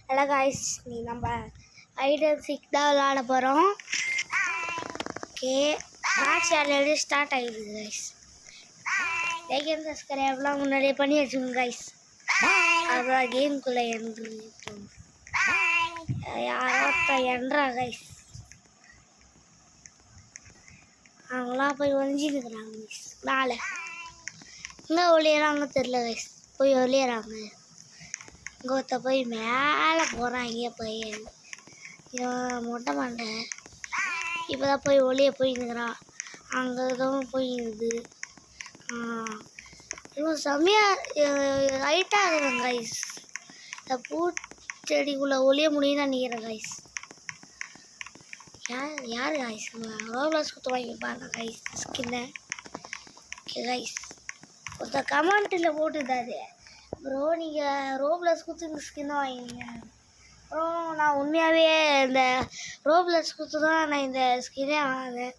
Hello guys, நீ நம்ம height and seek தான் விளாட போகிறோம். ஓகே, மேட்ச் ஆல்ரெடி ஸ்டார்ட் ஆகிடுது காய்ஸ். லைக் அண்ட் சப்ஸ்கிரைப்லாம் முன்னாடியே பண்ணி வச்சுக்கோங்க காய்ஸ். அப்புறம் கேமுக்குள்ளே யாரோ என்றா காய்ஸ், அவங்களாம் போய் ஒழிஞ்சிருக்கிறாங்க காய்ஸ். மேலே இங்கே ஒளியறாங்க தெரில காய்ஸ், போய் ஒளியறாங்க. இங்கே ஒருத்த போய் மேலே போகிறான். இங்கே போய் மொட்டை மாட்டை இப்போ தான் போய் ஒளிய போயின்னுக்கிறான். அங்கே எதுவும் போயிடுது. இவன் செம்மையாக ஹைட்டாக இருக்கிறான் கைஸ். இந்த பூச்செடிக்குள்ளே ஒளிய முடியும்னு நினைக்கிறேன் கைஸ். யார் கைஸ் ரோப்ளக்ஸ் குத்து வாங்கி பாருங்க கைஸ் ஸ்கின்னை. ஓகே கைஸ், ஒருத்தர் கமெண்ட்டில் போட்டுதாரு, ப்ரோ நீங்கள் ரோப்ளக்ஸ் குத்து இந்த ஸ்கின்னை வாங்கினீங்க. அப்புறம் நான் உண்மையாகவே இந்த ரோப்ளக்ஸ் குத்து தான் நான் இந்த ஸ்கின்னே வாங்கினேன்.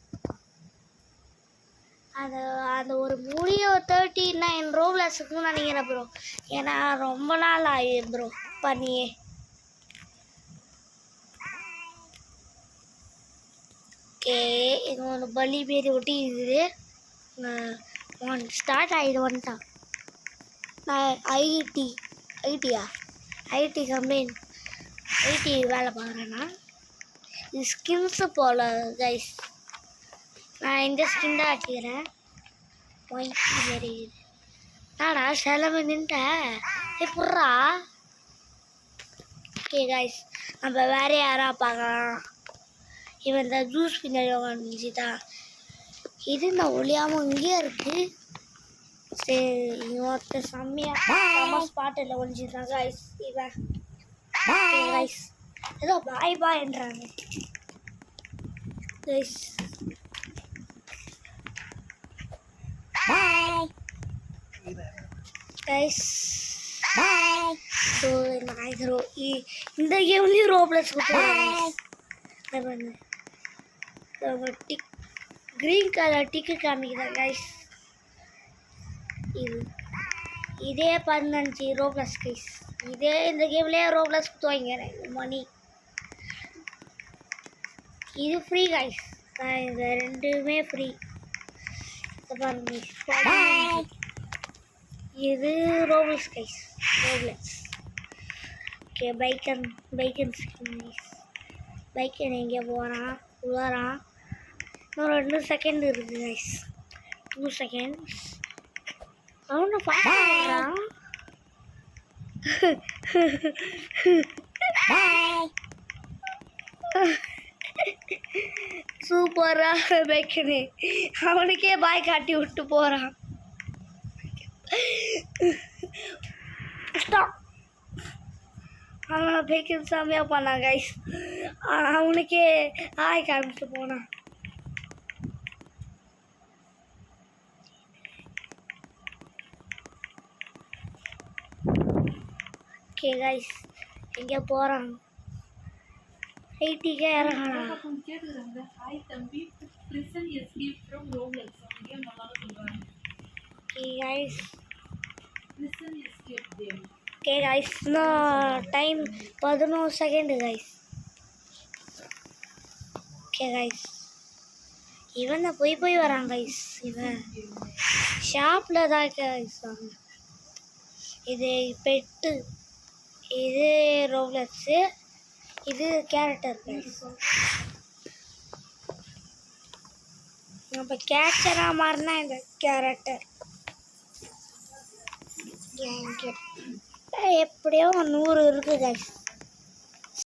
அந்த ஒரு முடியோ 39 ரோப்ளக்ஸுக்குன்னு நினைக்கிறேன் ப்ரோ. ஏன்னா ரொம்ப நாள் ஆகிடும் ப்ரோ பண்ணியே. ஓகே, இது ஒன்று பலி பேர் ஒட்டி இருக்குது. ஸ்டார்ட் ஆகிடு வந்துட்டான். நான் ஐடி கம்பெனி ஐடி வேலை பார்க்குறேன்னா இது ஸ்கின்ஸு போல் கைஸ். நான் இந்த ஸ்கின் தான் வச்சுக்கிறேன். மாரி நாடா செலவு நின்ட்டேன் எப்பட்றா. ஓகே கைஸ், நம்ம வேறு யாரா பார்க்கலாம். இவன் இந்த ஜூஸ் பின்னாடி உட்காந்துச்சுதான். இது நான் ஒளியாமல் இங்கேயே இருக்குது. சரி, இவன் செம்மையாக ஸ்பாட்டில் ஒழிஞ்சிருந்தான் கைஸ். இவன் கைஸ் ஏதோ பாய்ன்றாங்க கைஸ். கைஸ் ஸோ நான் இந்த கேம்லேயும் ரோப்ளக்ஸ் கொடுத்துருவாங்க. டிக் க்ரீன் கலர் டிக்கு காமிக்கிறேன் கைஸ். இதே 15 ரோப்ளக்ஸ் கைஸ். இதே இந்த கேம்லேயே ரோப்ளக்ஸ் கொடுத்து வாங்கிறேன் மணி. இது ஃப்ரீ கைஸ். இந்த ரெண்டுமே ஃப்ரீ. பாருங்க, இது Roblox guys. Roblox okay. Bacon skin guys. Bacon எங்கே போகிறான் உள்ளாரான். இன்னும் 2 செகண்ட் இருக்குது கைஸ். 2 செகண்ட்ஸ். அவனை பார்க்குறான். சூப்பரா பைக்கனு அவனுக்கே பாய் காட்டி விட்டு போகிறான். அவன் பைக்கன் செம்மையாக பண்ணான் கைஸ். அவனுக்கே ஆய் காமிட்டு போனான். ஓகே கைஸ், எங்கே போகிறான்? ஐடிக்கே இறங்கலாம். ஓகே கைஸ், இன்னும் time 11 second guys. Okay guys, இவன் தான் போய் வரான் கைஸ். இவன் ஷாப்பில் தான் கைஸ். இது பெட்டு, இது ரோப்ளக்ஸு, இது கேரக்டர் கைஸ். நம்ம கேப்சராக மாறினா இந்த கேரக்டர் எப்படியோ 100 இருக்குது கைஸ்.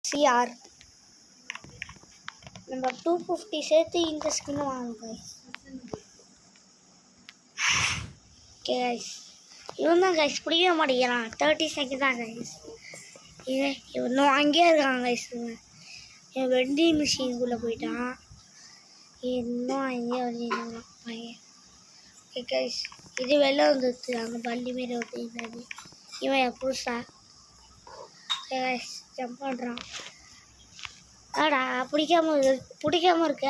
சிஆர் நம்ம 250 சேர்த்து இந்த ஸ்கின் வாங்கணும் கைஸ். ஓகே கைஸ், இவன் தான் கைஸ் பிடிக்க மாட்டேங்கிறான். 30 செகண்ட் தான் கைஸ். இன்னும் அங்கேயே இருக்காங்க கைஸ். என் வெண்டிங் மிஷினுக்குள்ளே போயிட்டான். இன்னும் அங்கேயே வந்துடுவான் பையன். ஓகே கைஸ், இது வெளில வந்துடுச்சு. அங்கே பள்ளி மாரி ஓட்டினாரு இவன் புதுசா. ஓகே கைஸ், ஜம்ப் பண்ணுறான். ஆடா பிடிக்காம இருக்க.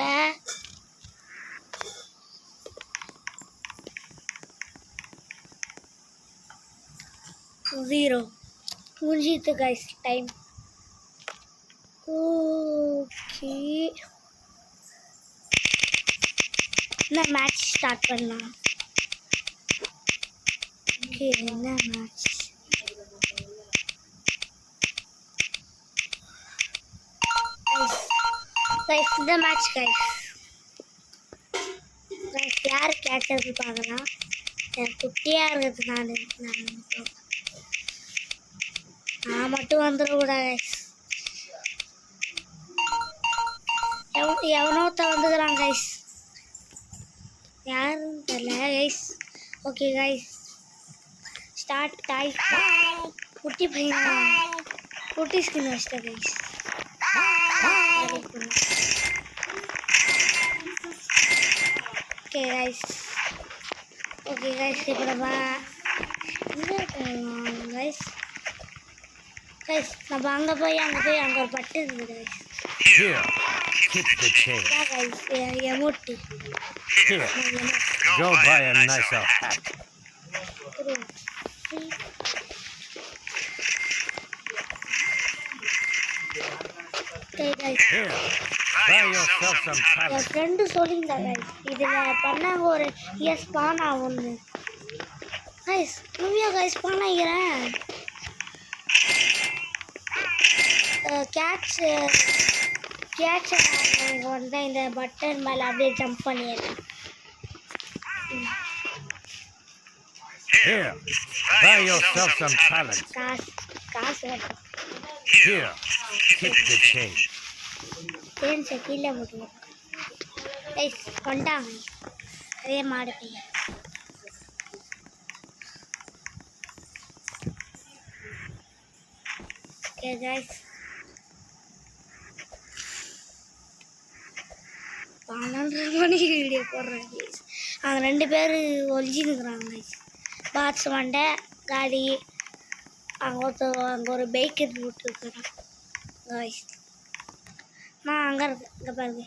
ஜீரோ முடிஞ்சிட்டு கைஸ் டைம். ஓகே, என்ன மேட்ச் ஸ்டார்ட் பண்ணலாம். ஓகே, என்ன மேட்ச்? கைஸ் இந்த மேட்ச் கைஸ் யார் கேட்கறது பார்க்கலாம். குட்டியாக இருக்கிறது நான் மட்டும் வந்துடக்கூடாது. எவனோத்த வந்துக்கிறான் கைஸ், யாருன்னு தெரியல guys. Okay guys start guys. குட்டி பையன் குட்டி ஸ்கின் வச்சிட்டேன் guys. Okay guys, okay guys இப்போ நம்ம எங்கே போகலாம் கைஸ்? கைஸ் நம்ம அங்கே போய் அங்கே ஒரு பட்டு இருக்குது guys. Here, hit the chain. Guys எமோட்டி Here, go buy a nicer hat. Okay guys, Here, buy yourself some N talent. Friend சொல்லியிருந்தா கைஸ் இதில் பண்ணாங்க ஒரு ஸ்பான் ஆகும்னு. கைஸ் உண்மையாக கைஸ் ஸ்பான் ஆகிறேன். கேட்சை நான் வந்து இந்த பட்டன் மேலே அப்படியே ஜம்ப் பண்ணிடுறேன். Here, buy yourself some talent. காசு வேணும். Here, hit the chain. தேன்ஸை கீழே போட்டுருவோம் கைஸ். கொண்டாங்க அதே மாடு பையன். ஓகே கைஸ் 12 மணிக்கு வீடியோ போடுறேன் கைஸ். அவங்க 2 பேர் ஒழிஞ்சின்னுக்குறாங்க கைஸ். பாத்ஸ் வண்டை காடி அங்கே ஒரு பைக் எடுத்து விட்டுருக்குறேன் கைஸ். நான் அங்கே இருக்கேன், இங்கே பாருங்க.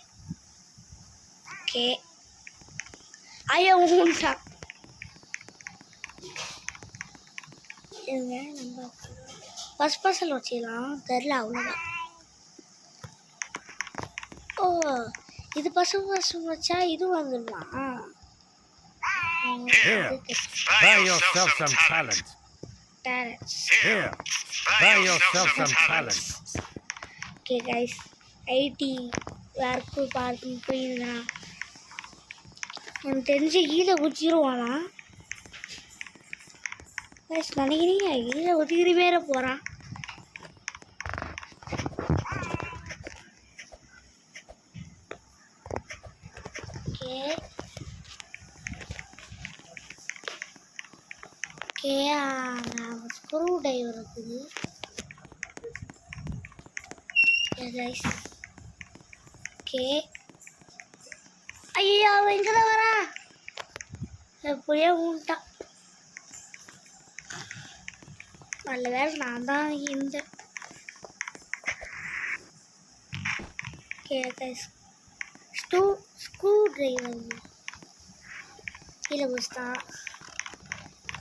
ஓகே ஐயோ உண்டா இருங்க, நம்ம ஃபஸ்ட் பர்சல் வச்சுக்கலாம் தெரில அவ்வளோதான். ஓ இது பசு வச்சா இது வந்துடுமா? Here, buy yourself some talent. Here, buy yourself some talent. Okay guys IT work பார்த்து போயிருந்தான். எனக்கு தெரிஞ்சு கீழே குச்சிடுவானா கைஸ் நினைக்கிறீங்க? கீழே குச்சிக்கிற பேர போகிறான். ஓகே ஓகே ஸ்க்ரூ டைவர் இருக்குது கைஸ். ஓகே ஐயோ அவன் இங்கே தான் வரான். எப்படியோ ஊன்ட்டான். நல்ல வேலை நான் தான் இருந்தேன். ஓகே கைஸ் ஸ்க்ரூ டிரைவர் கீழே குடிச்சிட்டான்.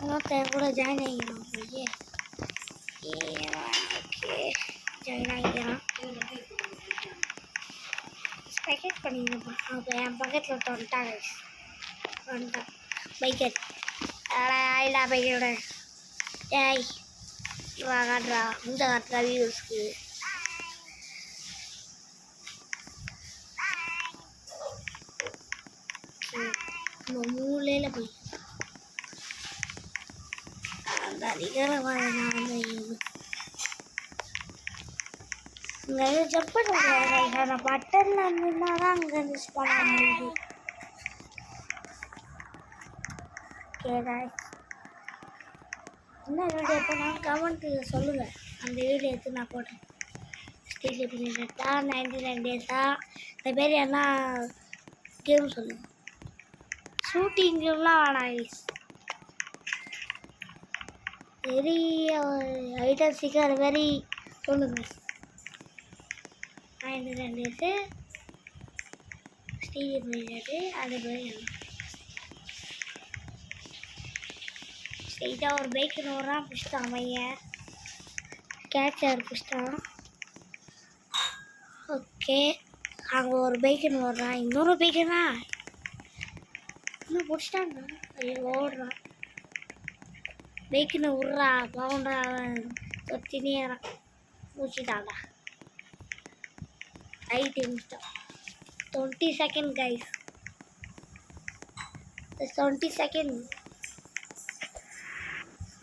இன்னொருத்தர் கூட ஜாயின் ஆகிக்கிறான் போய். Okay join ஆகிக்கிறான். பேக்கெட் பண்ணியிருப்பான். அப்போ என் பக்கத்தில் வந்துட்டான் கைஸ். வந்துட்டான் பைக்கெட். ஆயிடா பைக்கெட் ஏய் வா காட்டுறா இந்த காட்டுறா வியூஸ்க்கு. நம்ம மூலையில் போய் அந்த அதிகரமாக இங்கே ஜம்ப் பண்ண நான் பட்டனில் இருந்துன்னா தான் அங்கே யூஸ் பண்ண முடியுது. ஓகே என்ன வீடியோ போனாலும் கமெண்ட் சொல்லுங்கள். அந்த வீடியோ எடுத்து நான் போட்டேன். ஸ்டேஜ் பண்ணிட்டா 99 டேஸா இந்த பேர் என்ன கேம் சொல்லுங்கள். ஷூட்டிங் கேம்லாம் வேணாம். வெரி ஐட்டம் சீக்கிரம் வெரி சொல்லுங்கள். 99 டேஸு ஸ்டேஜ் பண்ணிட்டு அது பேர் ஸ்ட்ரெயிட்டாக ஒரு பைக்கு நூறுரூவா பிடிச்சிட்டு அமைய கேட்சர் பிடிச்சிட்டான். ஓகே, அங்கே ஒரு பைக்கன் ஓடுறான். இன்னொரு பைக்கனா இன்னும் பிடிச்சிட்டாங்க. ஐயோ ஓடுறான். பைக்கனை விட்றா பவுண்டா. அவன் தொத்தினேறான். முடிச்சிட்டான்டா. ரைட்டு முடிச்சிட்டான். 20 செகண்ட் கைஸ். 20 செகண்ட்.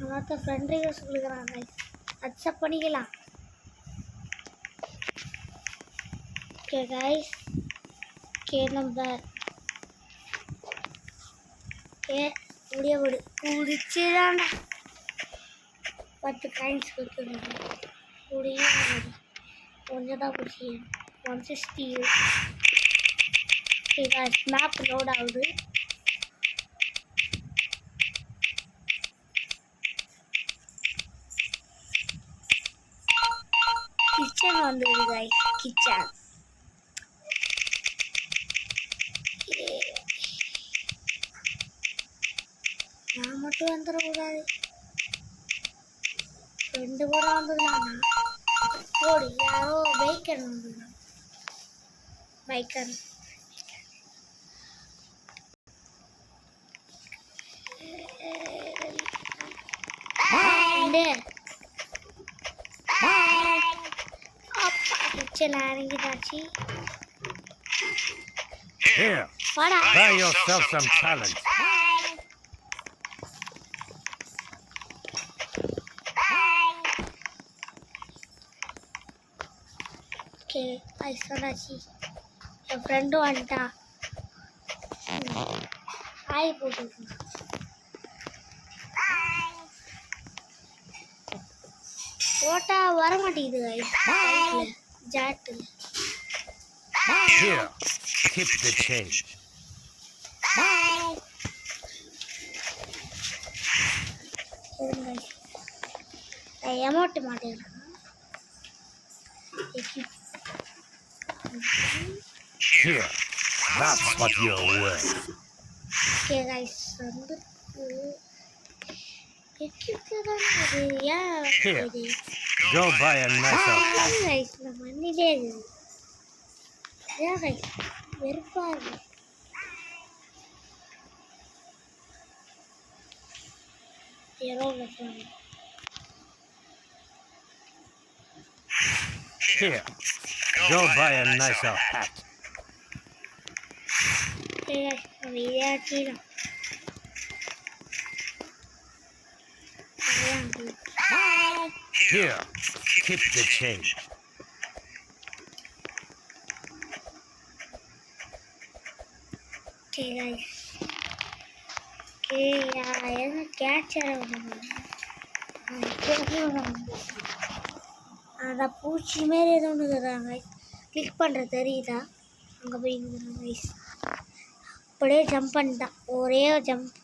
அவன் ஃப்ரெண்ட் ரிக்வெஸ்ட் கொடுக்குறான் கைஸ். அக்செப்ட் பண்ணிக்கலாம். Okay guys. Okay number. Okay முடிய விடு. குடிச்சுதான்டா 10 காயின்ஸ் கொடுத்துருங்க. முடிய கொஞ்சம் தான் பிடிச்சி 160. ஓகே கைஸ், மேப் லோட் ஆகுது. கிச்சன் வந்தது கைஸ். கிச்சன் நான் மட்டும் வந்துடக்கூடாது. 2 கூட வந்துடலாம்ண்ணா. போடு. யாரோ பைக்கன் வந்துடலாம். பைக்கன் அப்பா கிச்சன் இறங்கிட்டாச்சு. Here, வாடா. buy yourself some talent. Okay ஐஸ் வந்தாச்சு. என் ஃப்ரெண்டும் வந்துட்டான். ஹாய் போட்டுருக்கான். போட்டா வர மாட்டேங்குது கைஸ். ஜாட்டில் Here, keep the change. Amount மாட்டேன். Here, that's what you're worth. Okay guys வந்து Here, go buy a nicer hat. Guys நம்ம மண்ணிலே இருக்குது. ஏன் கைஸ் வெறுப்பா இருக்கு. Here, go buy a nicer hat. நம்ம இதாச்சும் Here, keep the change. Okay guys. Okay என்ன கேட்சர் அதான் பூச்சி மாரி ஏதோ ஒன்று தராங்க. கிளிக் பண்ணுற தெரியுதா? அங்கே போய் கைஸ் அப்படியே ஜம்ப் பண்ணிட்டான். ஒரே ஜம்ப்.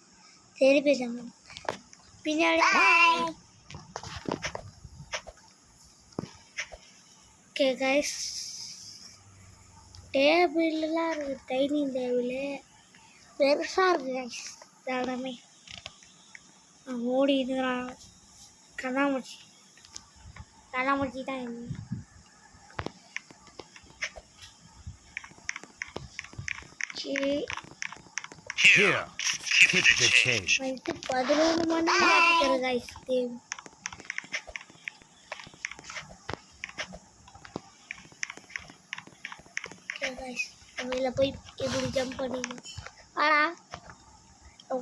திருப்பி ஜம்ப் பின்னாடி. ஓகே கைஸ், டேபிள்லாம் இருக்குது. டைனிங் டேபிள் பெருசாக இருக்குது கைஸ். எல்லாமே ஓடி இருக்கிறான். கண்ணாமூச்சி கண்ணாமூச்சி தான் இது. சரி Here, keep the change. Night 11 மணி நேரம் கைஸ் கேம். கைஸ் நம்ம இதில் போய் எப்படி ஜம்ப் பண்ணிடணும். ஆடா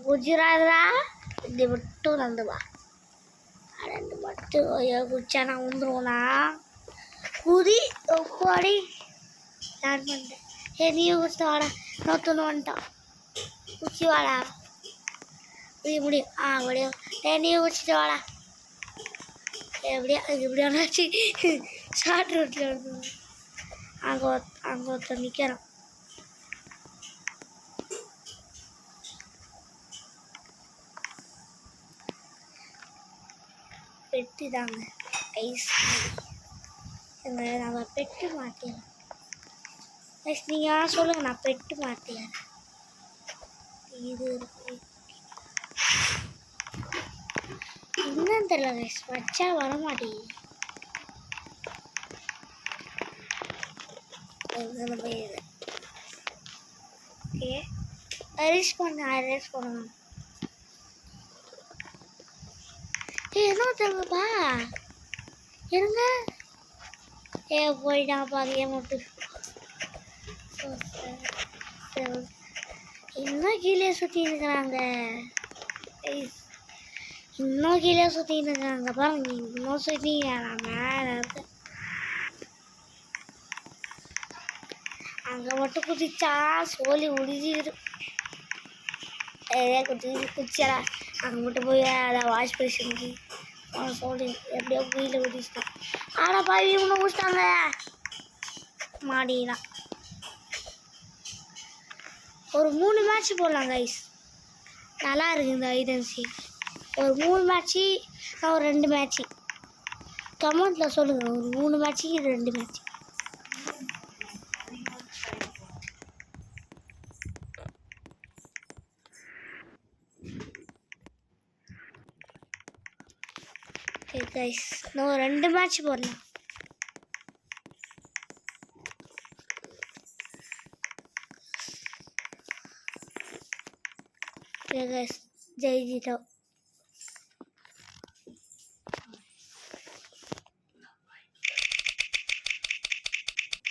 குஜராதா இப்படி மட்டும் நடந்துவா. ரெண்டு மட்டும் குச்சா நான் வந்துடுவோண்ணா. குதி ஒப்பாடி லேண்ட் பண்ணிட்டேன். நீ குடிச்சிட்டு வாடா. நோத்துன்னு வந்துட்டான். குச்சி வாடா. முடியும். முடியும். நீ குடிச்சிட்டு வாடா. எப்படியா எப்படியாச்சு ஷார்ட் ரோட்டில் இருக்கும். அங்கே ஒருத்தர் நிற்கிறான். பெட்டு தாங்க ஐஸ். நம்ம பெட்டு மாட்டேன் ஐஸ். நீங்கள் சொல்லுங்கள், நான் பெட்டு மாட்டேன். இது என்னன்னு தெரியல கைஸ். வச்சா வர மாட்டேங்குது. ஓகே அரெஸ்ட் பண்ணுங்க என்ன தங்கப்பா இருங்க போயிட்டான் பாதியே மட்டும் இன்னும் கீழே சுற்றின்னு இருக்கிறாங்க பாருங்க இன்னும் சுற்றி மேலே இருக்கு அங்கே மட்டும் குதிச்சா சோழி உடிஞ்சிக்கிட்டு குதிச்சடா அங்கே மட்டும் போய் அதை வாஷ் பேஷனுக்கு சோழி எப்படியோ கீழே குதிச்சிட்டான் ஆனால் பாவி இவனை குடிச்சிட்டாங்க மாடிலாம் ஒரு 3 மேட்ச் போடலாம் கைஸ் நல்லா இருக்குது இந்த ஐடன்சி ஒரு 3 மேட்ச்சு ஒரு 2 மேட்ச்சு கமெண்ட்டில் சொல்லுங்கள் ஒரு 3 மேட்ச்சு 2 மேட்ச்சு ஓகே கைஸ் நான் 2 மேட்ச் போடலாம் ஓகே கைஸ் ஜெயிச்சிட்டோம்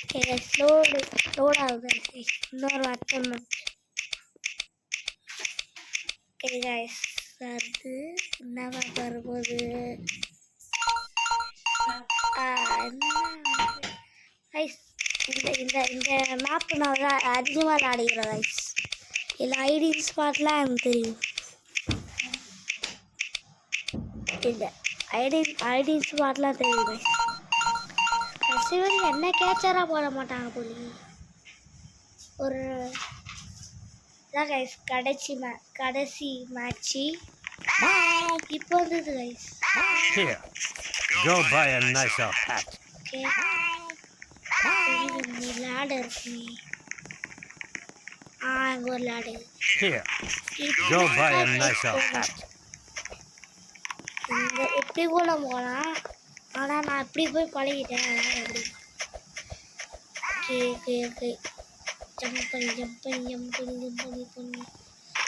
ஓகே கைஸ் லோட் ஆகுது கைஸ் இன்னொரு அட்டெம்ப்ட் ஓகே கைஸ் அது என்னவா வரும்போது கைஸ் இந்த மேப் நான் அதிகமாக விளையாடுகிறேன் கைஸ் இல்லை ஐடி ஸ்பாட்லாம் எனக்கு தெரியும் இல்லை ஐடி ஸ்பாட்லாம் தெரியும் கைஸ் கடைசி என்ன கேச்சராக போட மாட்டாங்க போலி ஒரு இதான் கைஸ் கடைசி மேட்ச்சு இப்போ வந்தது guys Here, go buy a nicer hat. Okay ladder இருக்குமே இங்கே ஒரு ladder Here, go buy a nicer hat. இந்த எப்படி கூட போகலாம் ஆனால் நான் இப்படி போய் பழகிட்டேன் அதனால் எப்படி ஓகே ஓகே ஓகே ஜம்ப் பண்ணி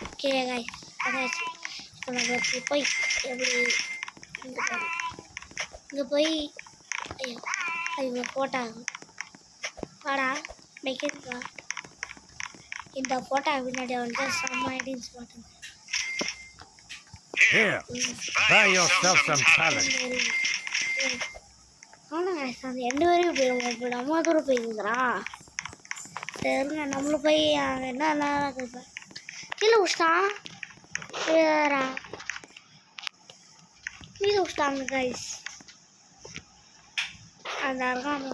ஓகே கைஸ் அதாச்சு இப்போ நம்ம இப்படி போய் எப்படி இங்கே போய் ஐயோ இங்கே போட்டாங்க வாடா மெக்கிருக்கா இந்த போட்டா பின்னாடி வந்து செம்ம ஐடின்னு சொல்லுங்க Here, buy yourself some talent. ஆனால் அந்த 2 வரைக்கும் போயிடுவோம் இப்போ நம்ம தூரம் போயிருக்கிறான் சரிங்க நம்மளும் போய் அங்கே என்ன நடக்குது கீழே விட்டான் வேறா கீழே விட்டாங்க கைஸ் அந்த இருக்கான்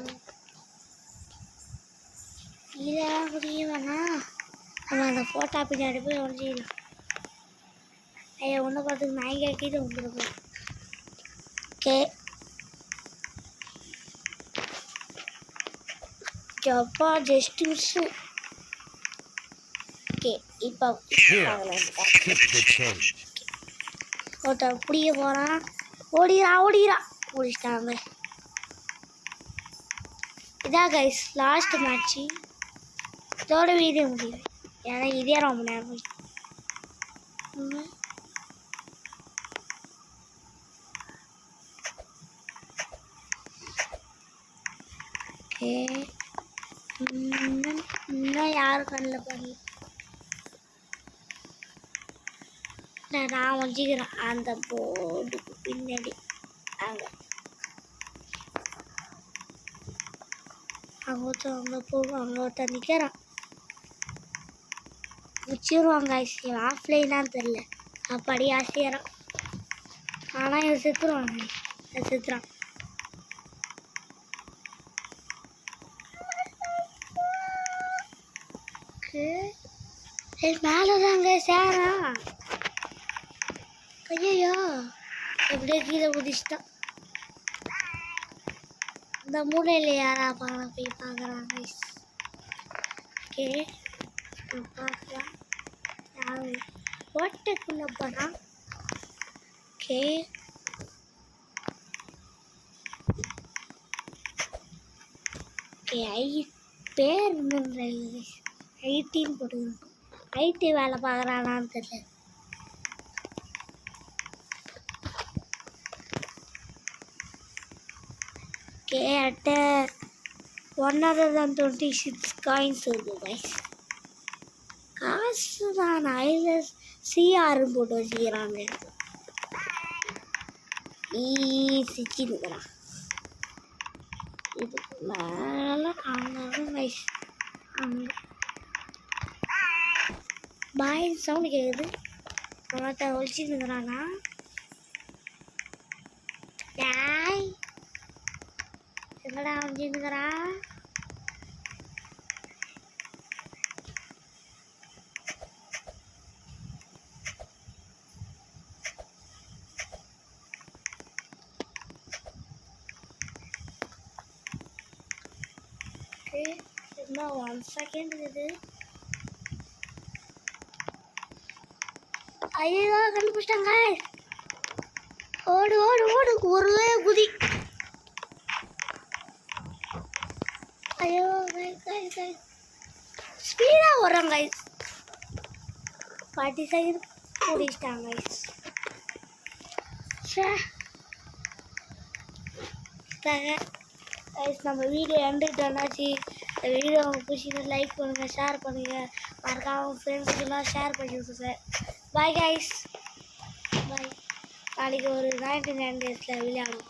இதெல்லாம் குடிக்க வேணாம் நம்ம அந்த ஃபோட்டோ பின்னாடி போய் உடஞ்சிடலாம் ஐயா ஒன்று பார்த்துக்கு நாய்க்கு கீழே வந்துருக்கோம் ஓகே ஜப்பா ஜஸ்ட் மிஸ்ஸு ஓகே இப்போ Here, keep the change. ஒருத்தர் பிடிக்க போகிறான் ஓடிடா ஓடிச்சிட்டாங்க இதான் கைஸ் லாஸ்ட் மேட்ச்சு இதோட வீடியோ முடியுது ஏன்னா இதே ரொம்ப நேரம் போய் ஓகே இன்னும் யாரும் கண்ணில் பண்ணல நான் வச்சுக்கிறேன் அந்த போர்டுக்கு பின்னாடி அங்கே ஒருத்தர் நிற்கிறான் வச்சிருவாங்க ஆசியம் ஆஃப்லைனான்னு தெரில அப்படி ஆசையறான் ஆனால் இவன் செத்துறான் மேலே தாங்க சேரான் ஐயோ எப்படியோ கீழே குதிச்சிட்டான் இந்த மூலையில் யாரா போய் பார்க்குறாங்க ஓகே பார்க்கலாம் யாரு ஓட்டைக்குள்ளே போகிறான் ஓகே ஓகே பேர் என்னன்னு ஐடின்னு போட்டுக்கணும். ஐடி வேலை பார்க்குறானான்னு தெரியல. கேட்ட 126 காயின்ஸ் வருது கைஸ். காசு தான் ஐலஸ் சிஆர்னு போட்டு வச்சுக்கிறாங்க. சிக்கிருக்கிறான் இது மேலே அங்கே கைஸ். அங்கே பாய் சவுண்டு கேட்குது. ஒருத்த ஒழிச்சுருக்கிறானா டாய் என்னடா ஒழிச்சுருக்கிறான். இன்னும் 1 செகண்ட் இருக்குது. ஐயோ கண்டுபிடிச்சிட்டாங்க. ஓடு ஓடு ஓடு ஒரே குதி. ஐயோ ஸ்பீடாக ஓடுறாங்க கைஸ். 40 செகண்ட் கூடிச்சிட்டாங்க கைஸ். கைஸ் நம்ம வீடியோ எண்டுட்டாச்சு. இந்த வீடியோ உங்களுக்கு பிடிச்சிருந்தா லைக் பண்ணுங்கள், ஷேர் பண்ணுங்கள், மறக்காம ஃப்ரெண்ட்ஸுக்கெல்லாம் ஷேர் பண்ணி விட்டுருங்க. பாய் கைஸ், பாய். நாளைக்கு ஒரு 99 டேஸில் விளையாடுவோம்.